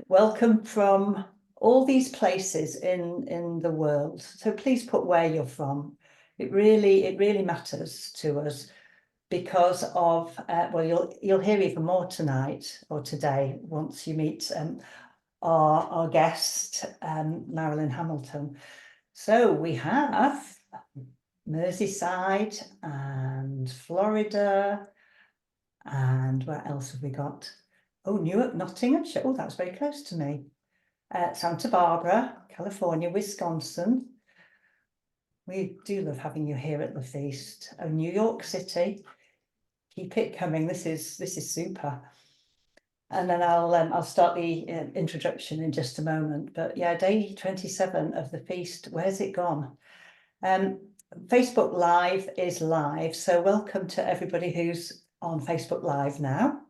welcome from all these places in the world. So please put where you're from. It really matters to us because of, well, you'll hear even more tonight or today once you meet our guest, Marilyn Hamilton. So we have Merseyside and Florida, and where else have we got? Oh, Newark, Nottinghamshire. Oh, that's very close to me. Santa Barbara, California, Wisconsin. We do love having you here at the feast. Oh, New York City. Keep it coming. This is super. And then I'll start the introduction in just a moment. But yeah, day 27 of the feast. Where's it gone? Facebook Live is live. So welcome to everybody who's on Facebook Live now.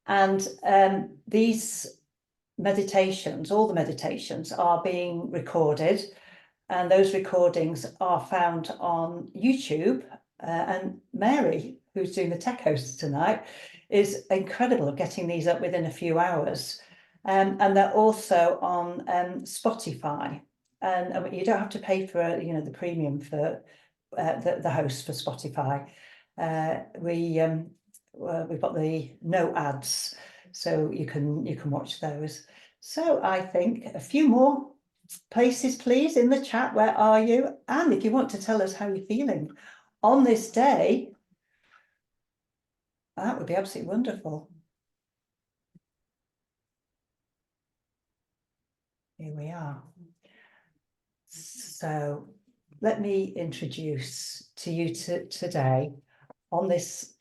And these meditations, all the meditations, are being recorded, and those recordings are found on YouTube. And Mary, who's doing the tech hosts tonight, is incredible at getting these up within a few hours. And they're also on Spotify, and you don't have to pay for the premium for the host for Spotify. We've got the no ads, so you can watch those. So I think a few more places, please, in the chat. Where are you? And if you want to tell us how you're feeling on this day, that would be absolutely wonderful. Here we are. So let me introduce to you today on this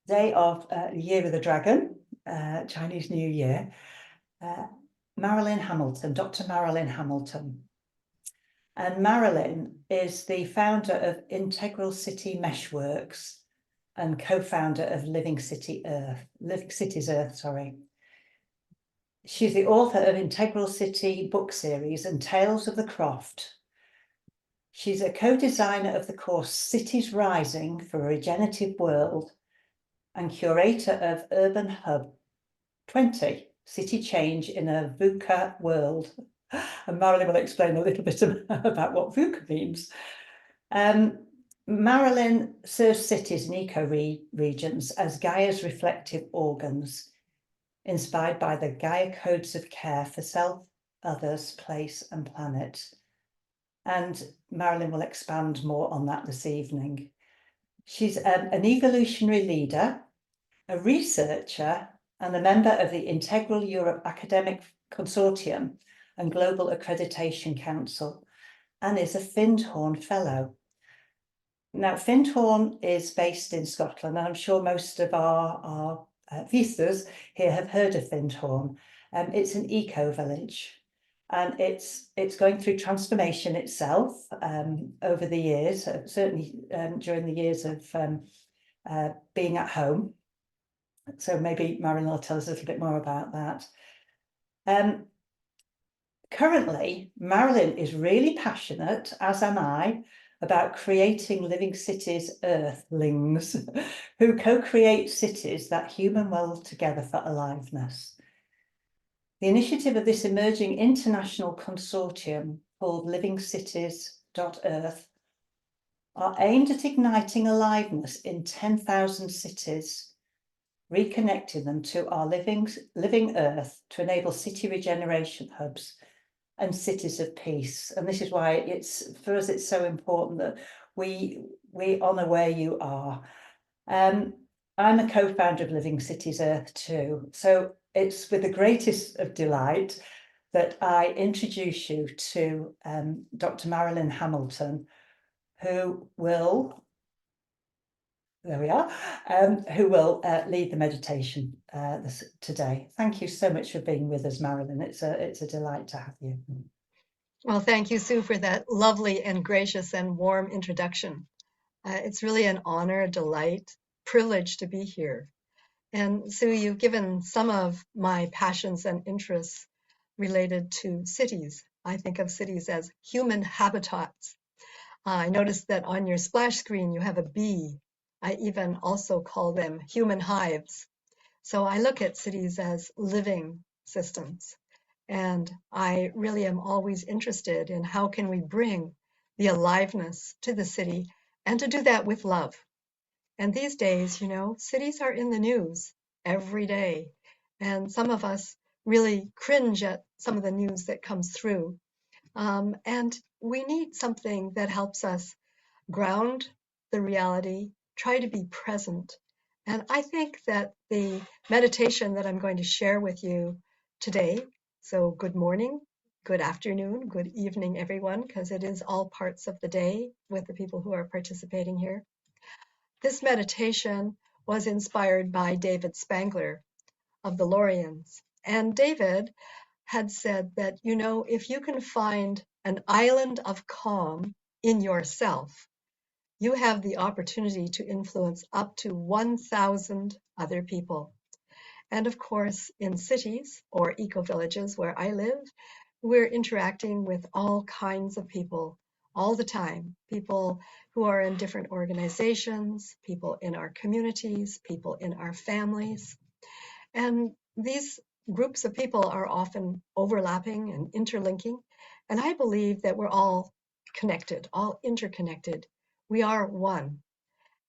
day of Year of the Dragon, Chinese New Year, Marilyn Hamilton, Dr. Marilyn Hamilton. And Marilyn is the founder of Integral City Meshworks and co-founder of Living Cities Earth, sorry. She's the author of Integral City book series and Tales of the Croft. She's a co-designer of the course Cities Rising for a Regenerative World and curator of Urban Hub 20, City Change in a VUCA World. And Marilyn will explain a little bit about what VUCA means. Marilyn serves cities and eco-regions as Gaia's reflective organs, inspired by the Gaia Codes of Care for self, others, place, and planet. And Marilyn will expand more on that this evening. She's an evolutionary leader, a researcher, and a member of the Integral Europe Academic Consortium and Global Accreditation Council, and is a Findhorn Fellow. Now, Findhorn is based in Scotland, and I'm sure most of our visitors here have heard of Findhorn. It's an eco-village, and it's going through transformation itself over the years, certainly during the years of being at home. So maybe Marilyn will tell us a little bit more about that. Currently, Marilyn is really passionate, as am I, about creating Living Cities Earthlings, who co-create cities that human well together for aliveness. The initiative of this emerging international consortium called Living Cities Earth are aimed at igniting aliveness in 10,000 cities, reconnecting them to our living earth to enable city regeneration hubs and cities of peace. And this is why for us it's so important that we honour where you are. I'm a co-founder of Living Cities Earth too, so it's with the greatest of delight that I introduce you to Dr. Marilyn Hamilton, who will, there we are, who will lead the meditation today. Thank you so much for being with us, Marilyn. It's a delight to have you. Well, thank you, Sue, for that lovely and gracious and warm introduction. It's really an honor, delight, privilege to be here. And Sue, you've given some of my passions and interests related to cities. I think of cities as human habitats. I noticed that on your splash screen you have a bee. I even also call them human hives. So I look at cities as living systems. And I really am always interested in how can we bring the aliveness to the city, and to do that with love. And these days, cities are in the news every day. And some of us really cringe at some of the news that comes through. And we need something that helps us ground the reality, try to be present. And I think that the meditation that I'm going to share with you today, so good morning, good afternoon, good evening, everyone, because it is all parts of the day with the people who are participating here. This meditation was inspired by David Spangler of the Lorians. And David had said that, if you can find an island of calm in yourself, you have the opportunity to influence up to 1,000 other people. And of course, in cities or eco-villages where I live, we're interacting with all kinds of people all the time. People who are in different organizations, people in our communities, people in our families. And these groups of people are often overlapping and interlinking. And I believe that we're all connected, all interconnected. We are one.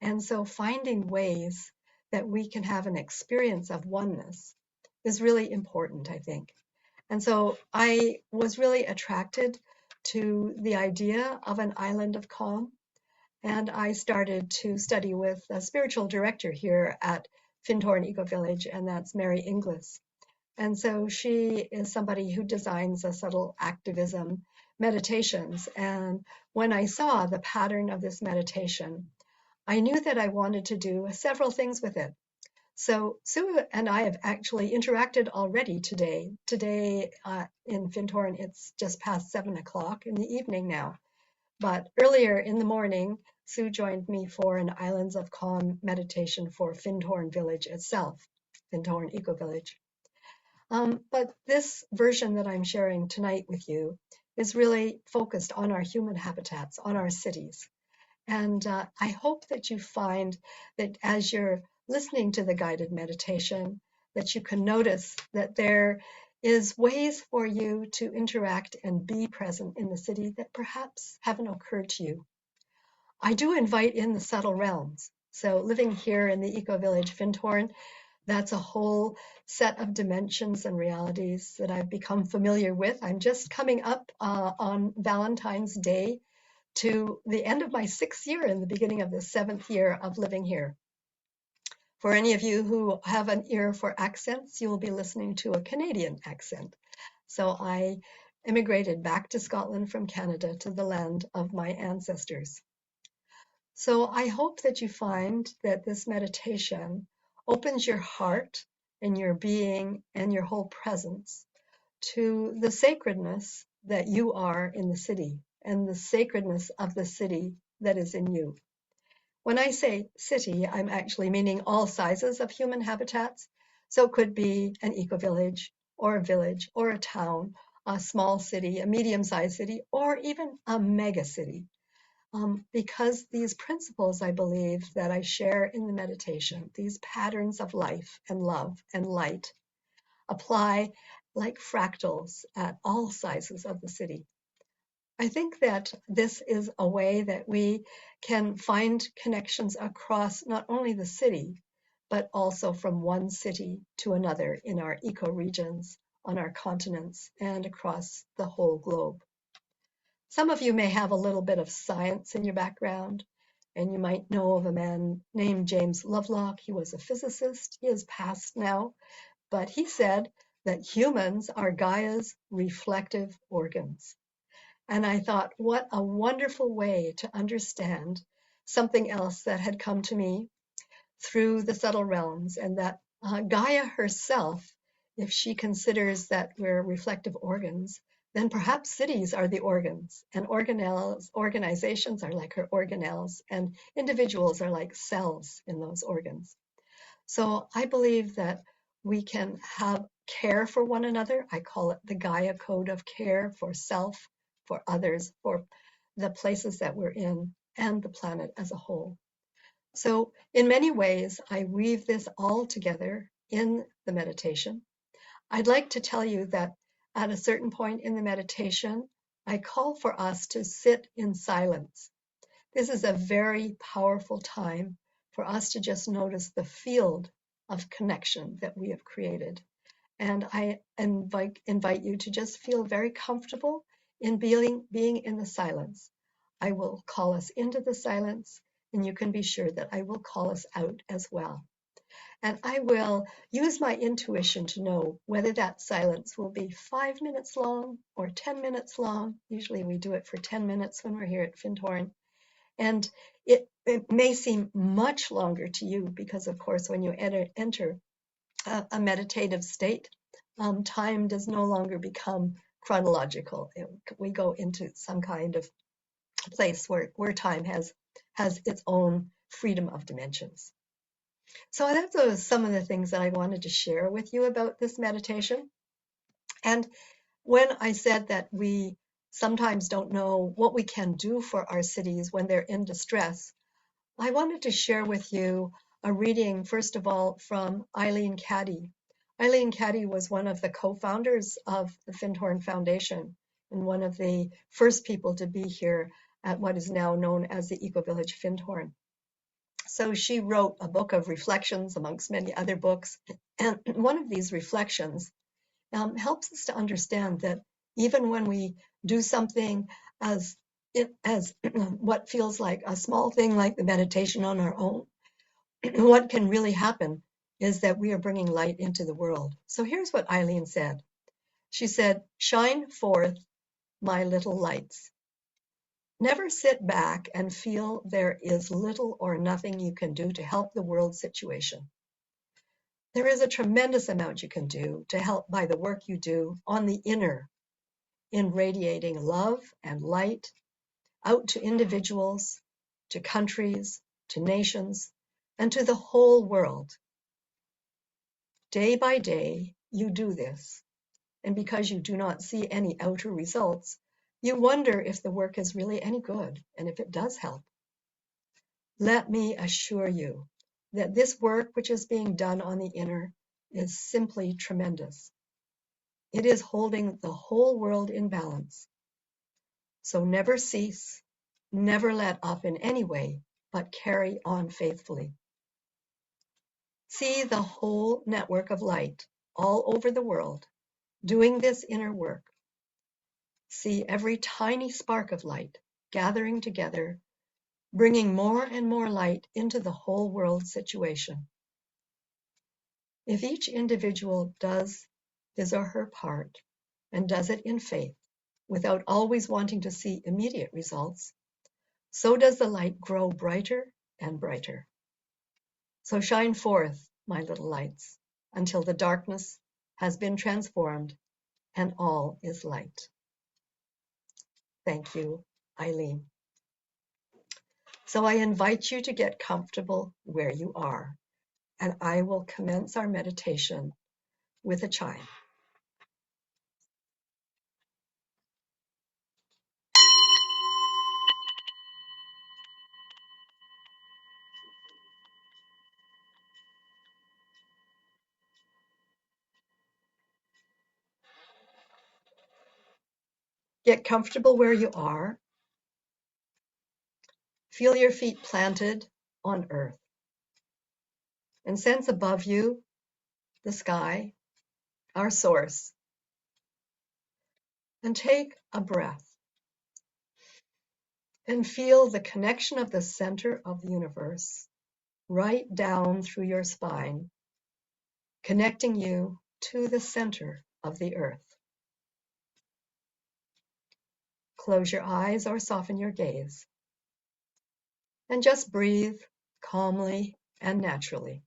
And so finding ways that we can have an experience of oneness is really important, I think. And so I was really attracted to the idea of an island of calm. And I started to study with a spiritual director here at Findhorn Eco Village, and that's Mary Inglis. And so she is somebody who designs a subtle activism meditations. And when I saw the pattern of this meditation, I knew that I wanted to do several things with it. So Sue and I have actually interacted already today. Today in Findhorn, it's just past 7 o'clock in the evening now. But earlier in the morning, Sue joined me for an Islands of Calm meditation for Findhorn Village itself, Findhorn Eco Village. But this version that I'm sharing tonight with you is really focused on our human habitats, on our cities. And I hope that you find that as you're listening to the guided meditation, that you can notice that there is ways for you to interact and be present in the city that perhaps haven't occurred to you. I do invite in the subtle realms. So living here in the Eco Village Findhorn, that's a whole set of dimensions and realities that I've become familiar with. I'm just coming up on Valentine's Day to the end of my 6th year and the beginning of the 7th year of living here. For any of you who have an ear for accents, you will be listening to a Canadian accent. So I immigrated back to Scotland from Canada to the land of my ancestors. So I hope that you find that this meditation opens your heart and your being and your whole presence to the sacredness that you are in the city and the sacredness of the city that is in you. When I say city, I'm actually meaning all sizes of human habitats. So it could be an eco-village or a village or a town, a small city, a medium-sized city, or even a mega city. Because these principles, I believe, that I share in the meditation, these patterns of life and love and light, apply like fractals at all sizes of the city. I think that this is a way that we can find connections across not only the city, but also from one city to another in our eco-regions, on our continents, and across the whole globe. Some of you may have a little bit of science in your background, and you might know of a man named James Lovelock. He was a physicist. He is passed now, but he said that humans are Gaia's reflective organs. And I thought, what a wonderful way to understand something else that had come to me through the subtle realms, and that Gaia herself, if she considers that we're reflective organs, then perhaps cities are the organs, and organizations are like her organelles, and individuals are like cells in those organs. So I believe that we can have care for one another. I call it the Gaia Code of Care for self, for others, for the places that we're in, and the planet as a whole. So in many ways, I weave this all together in the meditation. I'd like to tell you that at a certain point in the meditation, I call for us to sit in silence. This is a very powerful time for us to just notice the field of connection that we have created. And I invite you to just feel very comfortable in being in the silence. I will call us into the silence, and you can be sure that I will call us out as well. And I will use my intuition to know whether that silence will be 5 minutes long or 10 minutes long. Usually we do it for 10 minutes when we're here at Findhorn. And it may seem much longer to you because, of course, when you enter a meditative state, time does no longer become chronological. We go into some kind of place where time has its own freedom of dimensions. So that's some of the things that I wanted to share with you about this meditation. And when I said that we sometimes don't know what we can do for our cities when they're in distress, I wanted to share with you a reading, first of all, from Eileen Caddy. Eileen Caddy was one of the co-founders of the Findhorn Foundation and one of the first people to be here at what is now known as the Eco Village Findhorn. So she wrote a book of reflections amongst many other books. And one of these reflections helps us to understand that even when we do something as what feels like a small thing like the meditation on our own, what can really happen is that we are bringing light into the world. So here's what Eileen said. She said, "Shine forth, my little lights. Never sit back and feel there is little or nothing you can do to help the world situation. There is a tremendous amount you can do to help by the work you do on the inner, in radiating love and light out to individuals, to countries, to nations, and to the whole world. Day by day, you do this, and because you do not see any outer results, you wonder if the work is really any good and if it does help. Let me assure you that this work which is being done on the inner is simply tremendous. It is holding the whole world in balance. So never cease, never let up in any way, but carry on faithfully. See the whole network of light all over the world doing this inner work. See every tiny spark of light gathering together, bringing more and more light into the whole world situation. If each individual does his or her part and does it in faith, without always wanting to see immediate results, so does the light grow brighter and brighter. So shine forth, my little lights, until the darkness has been transformed and all is light." Thank you, Eileen. So I invite you to get comfortable where you are, and I will commence our meditation with a chime. Get comfortable where you are. Feel your feet planted on earth, and sense above you the sky, our source, and take a breath and feel the connection of the center of the universe right down through your spine, connecting you to the center of the earth. Close your eyes or soften your gaze, and just breathe calmly and naturally.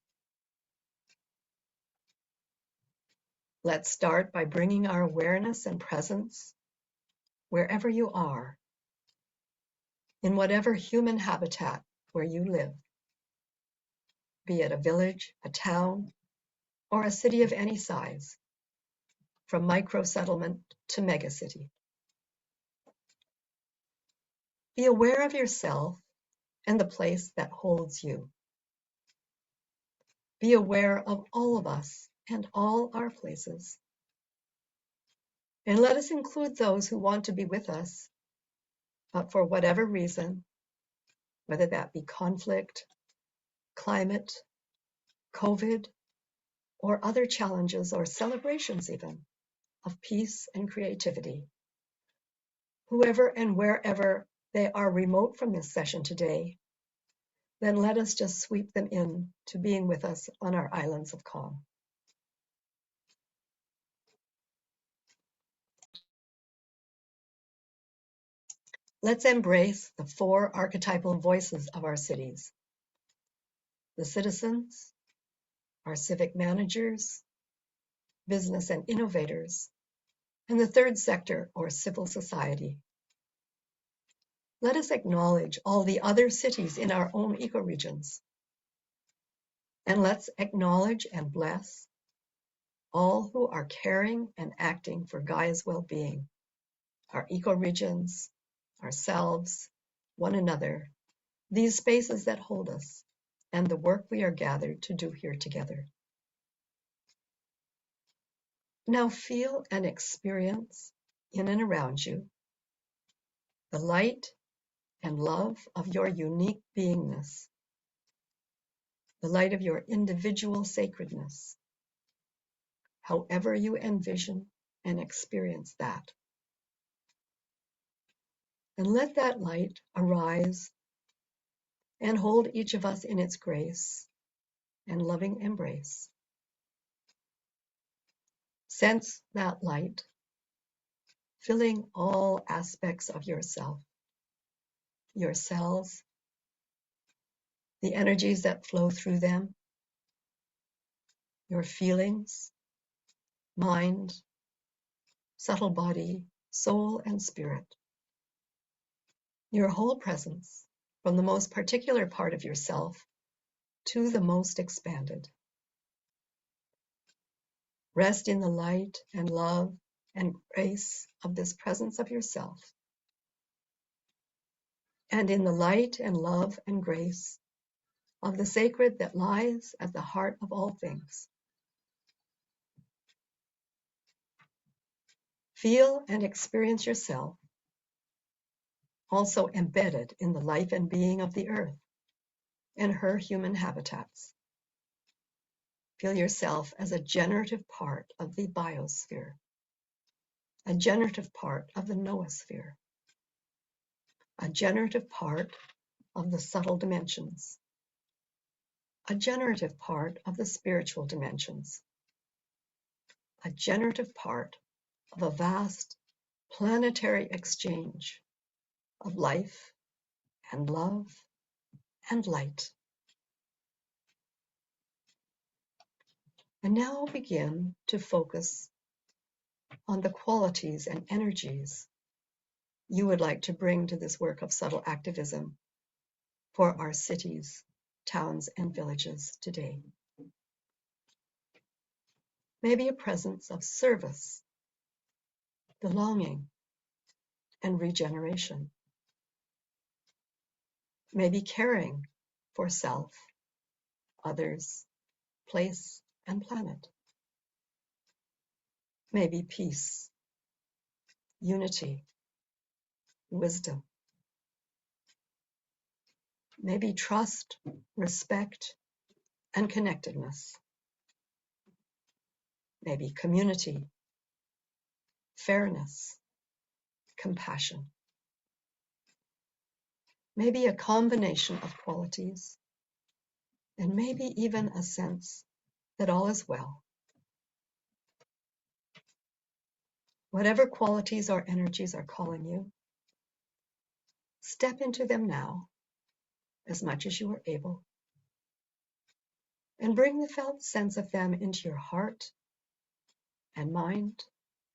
Let's start by bringing our awareness and presence wherever you are, in whatever human habitat where you live, be it a village, a town, or a city of any size, from micro-settlement to megacity. Be aware of yourself and the place that holds you. Be aware of all of us and all our places, And let us include those who want to be with us, but for whatever reason, whether that be conflict, climate, COVID, or other challenges or celebrations even of peace and creativity. Whoever and wherever they are remote from this session today, then let us just sweep them in to being with us on our islands of calm. Let's embrace the 4 archetypal voices of our cities: the citizens, our civic managers, business and innovators, and the 3rd sector or civil society. Let us acknowledge all the other cities in our own ecoregions. And let's acknowledge and bless all who are caring and acting for Gaia's well-being, our ecoregions, ourselves, one another, these spaces that hold us, and the work we are gathered to do here together. Now feel and experience in and around you the light and love of your unique beingness, the light of your individual sacredness, however you envision and experience that. And let that light arise and hold each of us in its grace and loving embrace. Sense that light filling all aspects of yourself, your cells, the energies that flow through them, your feelings, mind, subtle body, soul, and spirit. Your whole presence, from the most particular part of yourself to the most expanded. Rest in the light and love and grace of this presence of yourself, and in the light and love and grace of the sacred that lies at the heart of all things. Feel and experience yourself also embedded in the life and being of the earth and her human habitats. Feel yourself as a generative part of the biosphere, a generative part of the noosphere, a generative part of the subtle dimensions, a generative part of the spiritual dimensions, a generative part of a vast planetary exchange of life and love and light. And now begin to focus on the qualities and energies you would like to bring to this work of subtle activism for our cities, towns, and villages today. Maybe a presence of service, belonging, and regeneration. Maybe caring for self, others, place, and planet. Maybe peace, unity, wisdom. Maybe trust, respect, and connectedness. Maybe community, fairness, compassion. Maybe a combination of qualities, and maybe even a sense that all is well. Whatever qualities or energies are calling you, step into them now as much as you are able, and bring the felt sense of them into your heart and mind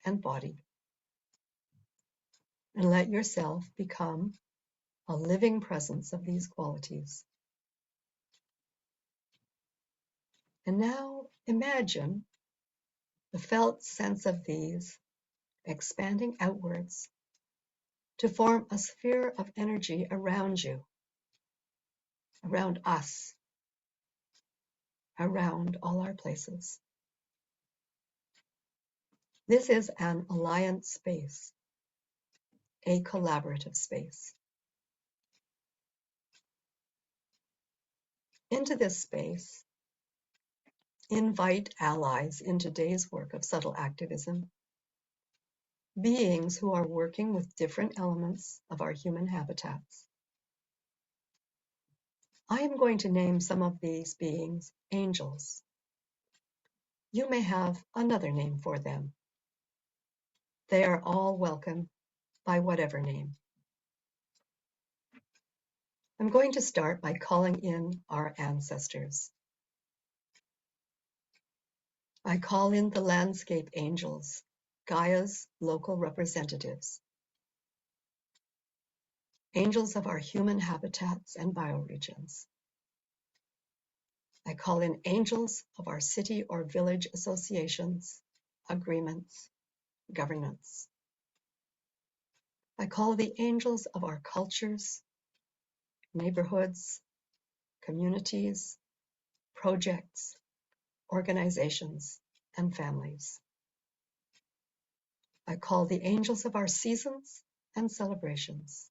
and body. And let yourself become a living presence of these qualities. And now imagine the felt sense of these expanding outwards to form a sphere of energy around you, around us, around all our places. This is an alliance space, a collaborative space. Into this space, invite allies in today's work of subtle activism, beings who are working with different elements of our human habitats. I am going to name some of these beings angels. You may have another name for them. They are all welcome by whatever name. I'm going to start by calling in our ancestors. I call in the landscape angels, Gaia's local representatives, angels of our human habitats and bioregions. I call in angels of our city or village associations, agreements, governance. I call the angels of our cultures, neighborhoods, communities, projects, organizations, and families. I call the angels of our seasons and celebrations,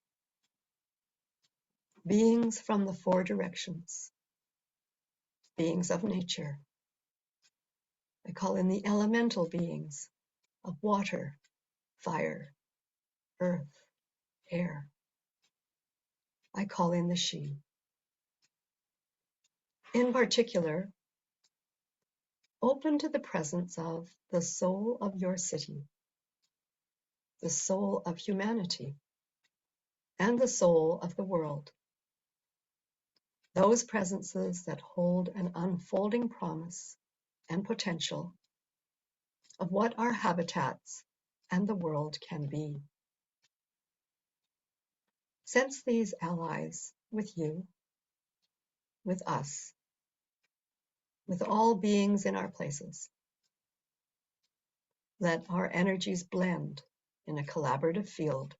beings from the four directions, beings of nature. I call in the elemental beings of water, fire, earth, air. I call in the she. In particular, open to the presence of the soul of your city, the soul of humanity, and the soul of the world. Those presences that hold an unfolding promise and potential of what our habitats and the world can be. Sense these allies with you, with us, with all beings in our places. Let our energies blend in a collaborative field,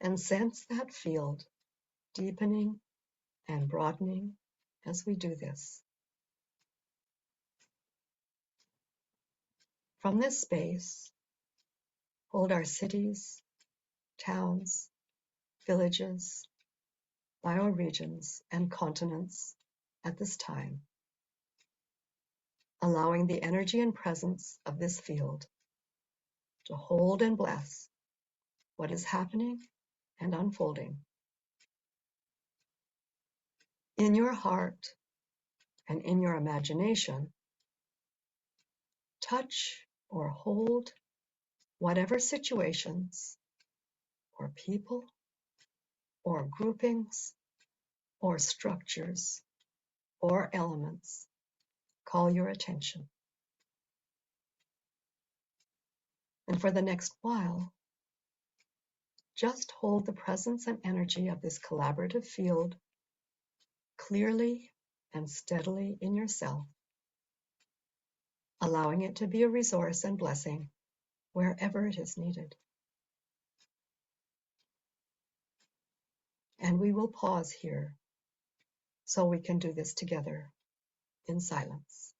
and sense that field deepening and broadening as we do this. From this space, hold our cities, towns, villages, bioregions, and continents at this time, allowing the energy and presence of this field to hold and bless what is happening and unfolding. In your heart and in your imagination, touch or hold whatever situations or people or groupings or structures or elements call your attention. And for the next while, just hold the presence and energy of this collaborative field clearly and steadily in yourself, allowing it to be a resource and blessing wherever it is needed. And we will pause here so we can do this together in silence.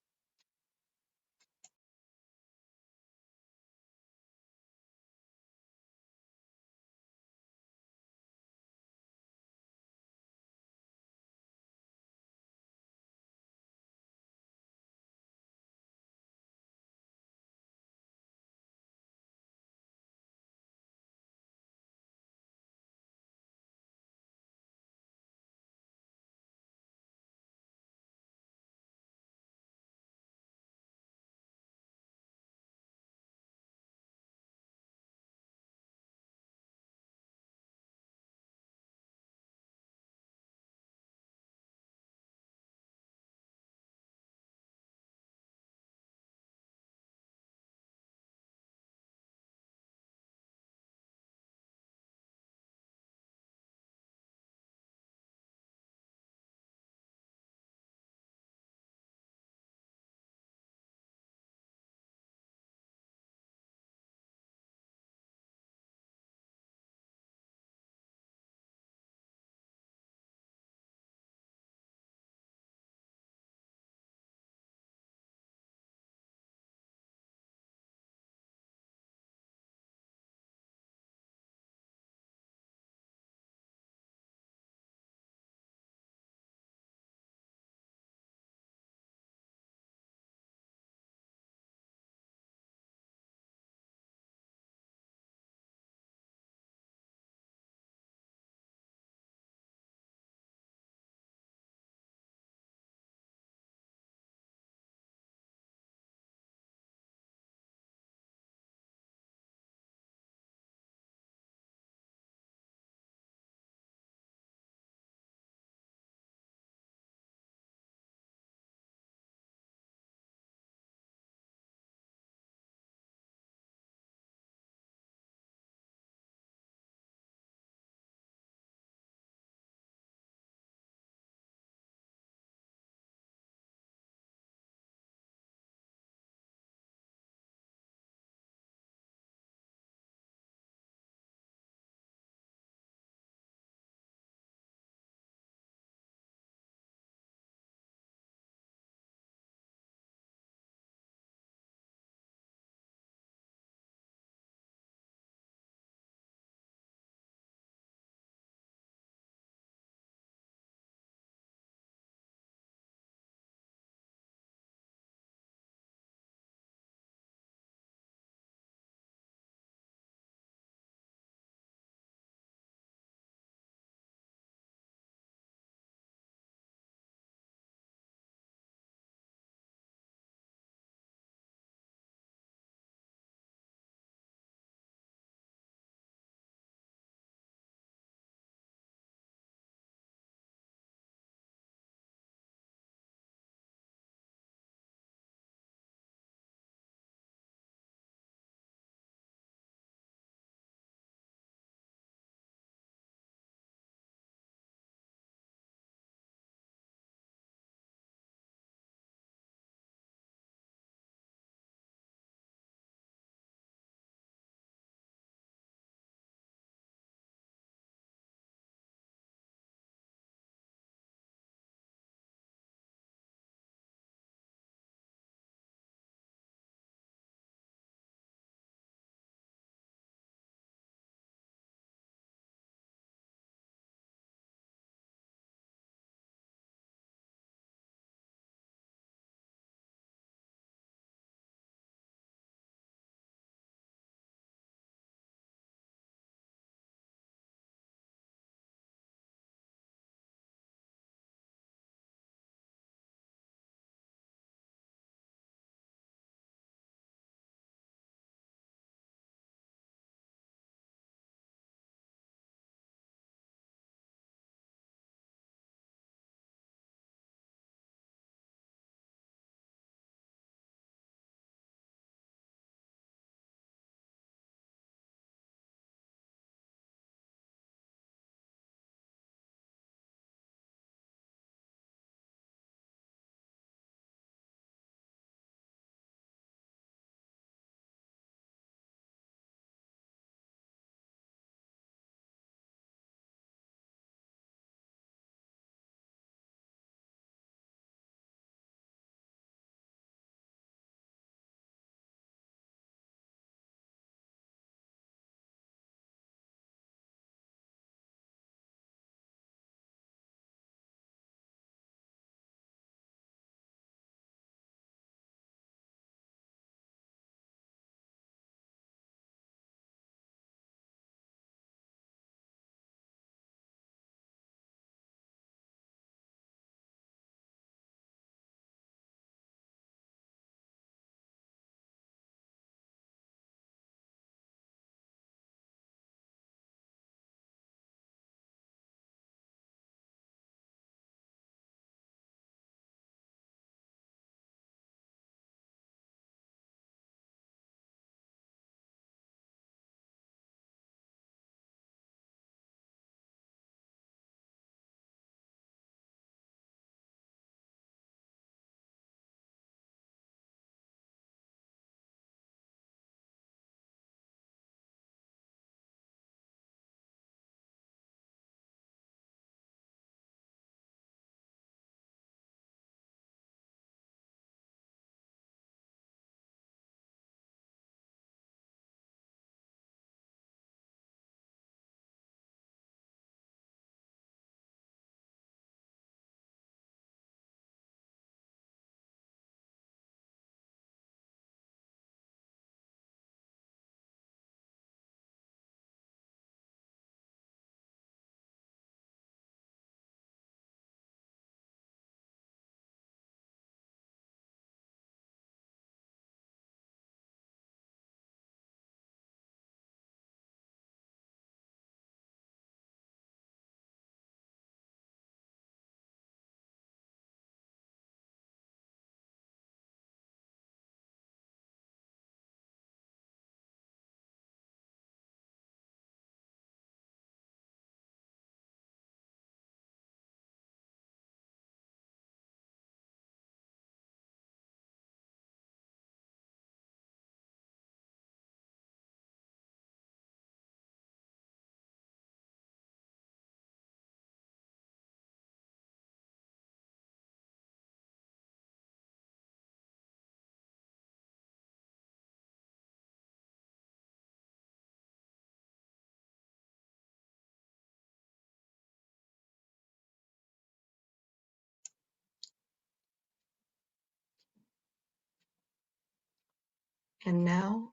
And now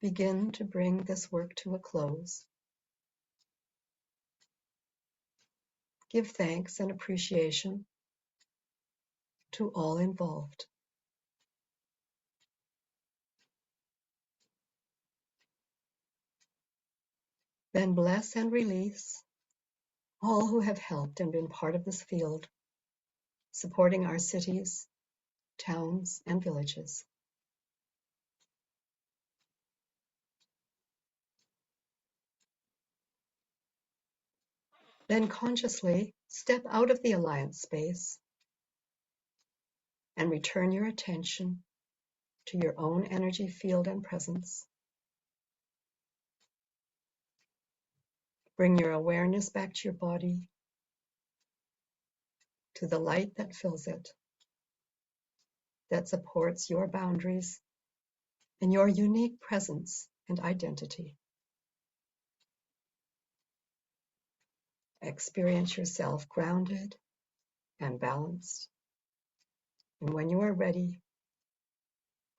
begin to bring this work to a close. Give thanks and appreciation to all involved. Then bless and release all who have helped and been part of this field, supporting our cities, towns, and villages. Then consciously step out of the alliance space and return your attention to your own energy field and presence. Bring your awareness back to your body, to the light that fills it, that supports your boundaries and your unique presence and identity. Experience yourself grounded and balanced. And when you are ready,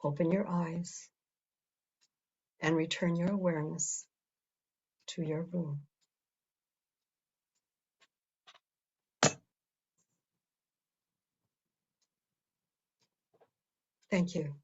open your eyes and return your awareness to your room. Thank you.